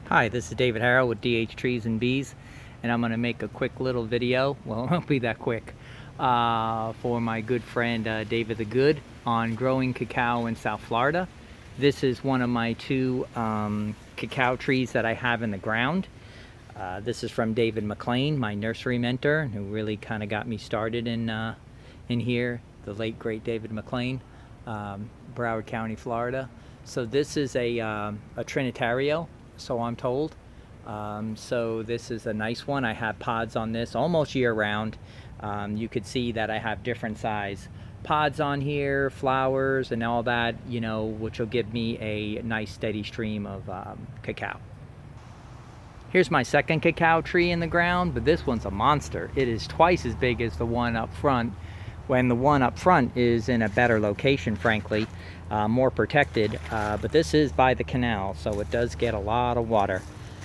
Hi, this is David Harrell with DH Trees and Bees, and I'm going to make a quick little video. Well, it won't be that quick. For my good friend David the Good on growing cacao in South Florida. This is one of my two cacao trees that I have in the ground. This is from David McLean, my nursery mentor, who really kind of got me started in here. The late great David McLean, Broward County, Florida. So this is a Trinitario, so I'm told. So this is a nice one. I have pods on this almost year round. You could see that I have different size pods on here, flowers and all that, you know, which will give me a nice steady stream of cacao. Here's my second cacao tree in the ground, but this one's a monster. It is twice as big as the one up front, when the one up front is in a better location, frankly, more protected, but this is by the canal, so it does get a lot of water.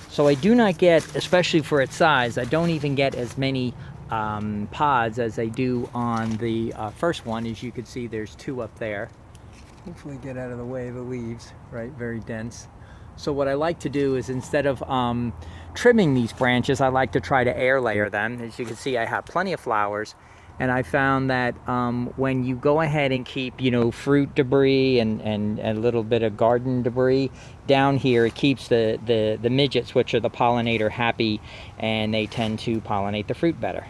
So I do not get, especially for its size, I don't even get as many pods as I do on the first one. As you can see, there's two up there. Hopefully get out of the way of the leaves, right? Very dense. So what I like to do is, instead of trimming these branches, I like to try to air layer them. As you can see, I have plenty of flowers, and I found that when you go ahead and keep, you know, fruit debris and a little bit of garden debris down here, it keeps the midgets, which are the pollinator, happy, and they tend to pollinate the fruit better.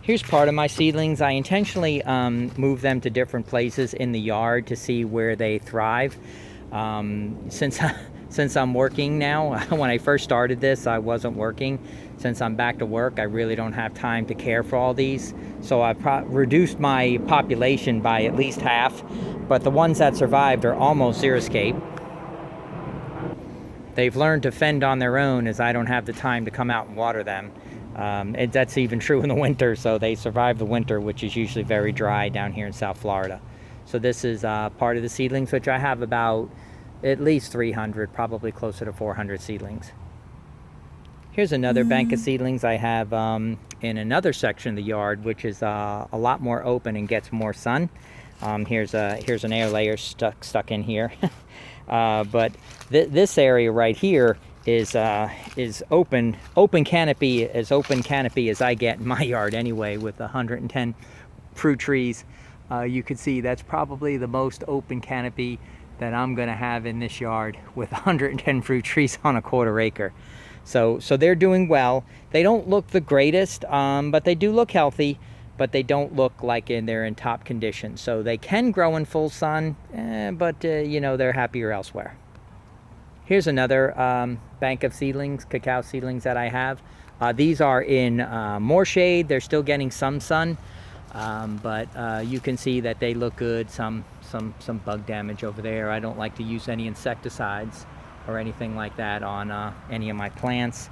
Here's part of my seedlings. I intentionally move them to different places in the yard to see where they thrive. Since I'm working now, when I first started this, I wasn't working. Since I'm back to work, I really don't have time to care for all these. So I've reduced my population by at least half, but the ones that survived are almost xeriscape. They've learned to fend on their own, as I don't have the time to come out and water them. That's even true in the winter, so they survive the winter, which is usually very dry down here in South Florida. So this is part of the seedlings, which I have about at least 300, probably closer to 400 seedlings. Here's another bank of seedlings I have in another section of the yard, which is a lot more open and gets more sun. Here's an air layer stuck in here. But this area right here is open canopy, as open canopy as I get in my yard anyway, with 110 fruit trees. You can see that's probably the most open canopy that I'm gonna have in this yard, with 110 fruit trees on a quarter acre. So they're doing well. They don't look the greatest, but they do look healthy, but they don't look like they're in top condition. So they can grow in full sun, but you know, they're happier elsewhere. Here's another bank of seedlings, cacao seedlings that I have. These are in more shade. They're still getting some sun, but you can see that they look good. Some bug damage over there. I don't like to use any insecticides or anything like that on any of my plants.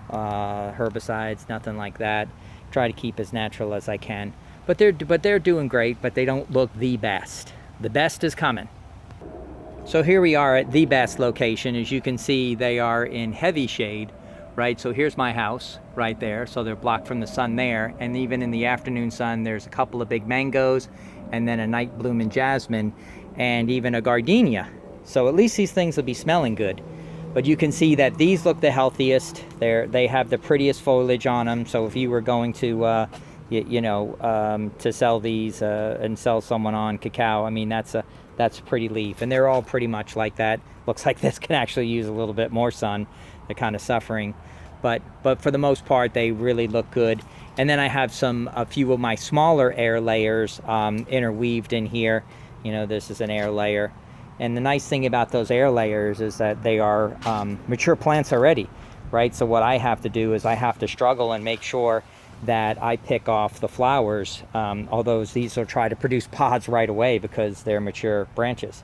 Herbicides, nothing like that. Try to keep as natural as I can. But they're doing great, but they don't look the best. The best is coming. So here we are at the best location. As you can see, they are in heavy shade, right? So here's my house right there. So they're blocked from the sun there. And even in the afternoon sun, there's a couple of big mangoes, and then a night blooming jasmine, and even a gardenia. So at least these things will be smelling good. But you can see that these look the healthiest. They have the prettiest foliage on them. So if you were going to, to sell these and sell someone on cacao, I mean, that's a pretty leaf. And they're all pretty much like that. Looks like this can actually use a little bit more sun. They're kind of suffering. But for the most part, they really look good. And then I have a few of my smaller air layers interweaved in here. You know, this is an air layer. And the nice thing about those air layers is that they are mature plants already, right? So what I have to do is I have to struggle and make sure that I pick off the flowers, although these will try to produce pods right away because they're mature branches.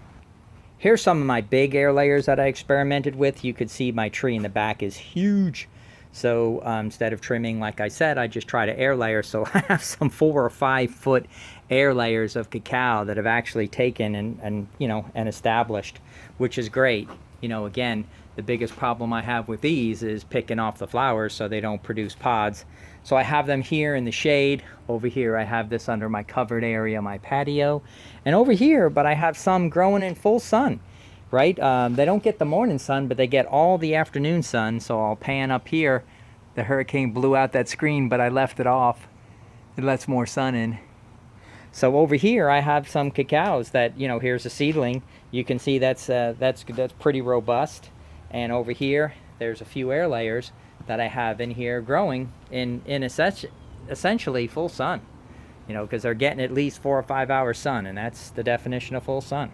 Here's some of my big air layers that I experimented with. You could see my tree in the back is huge. So instead of trimming, like I said, I just try to air layer. So I have some 4 or 5 foot air layers of cacao that have actually taken and established, which is great. You know, again, the biggest problem I have with these is picking off the flowers so they don't produce pods. So I have them here in the shade. Over here I have this under my covered area, my patio. And over here, but I have some growing in full sun. right? They don't get the morning sun, but they get all the afternoon sun. So I'll pan up here. The hurricane blew out that screen, but I left it off. It lets more sun in. So over here I have some cacaos that, you know, here's a seedling. You can see that's pretty robust. And over here there's a few air layers that I have in here growing in essentially full sun. You know, because they're getting at least 4 or 5 hours sun, and that's the definition of full sun.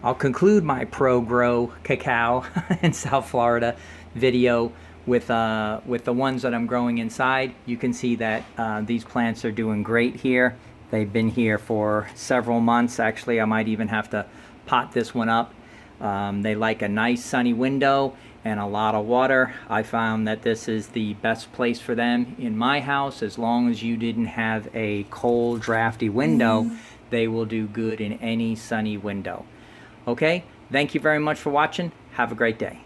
I'll conclude my pro grow cacao in South Florida video with the ones that I'm growing inside. You can see that these plants are doing great here. They've been here for several months. Actually, I might even have to pot this one up. They like a nice sunny window and a lot of water. I found that this is the best place for them in my house. As long as you didn't have a cold, drafty window, they will do good in any sunny window. Okay, thank you very much for watching. Have a great day.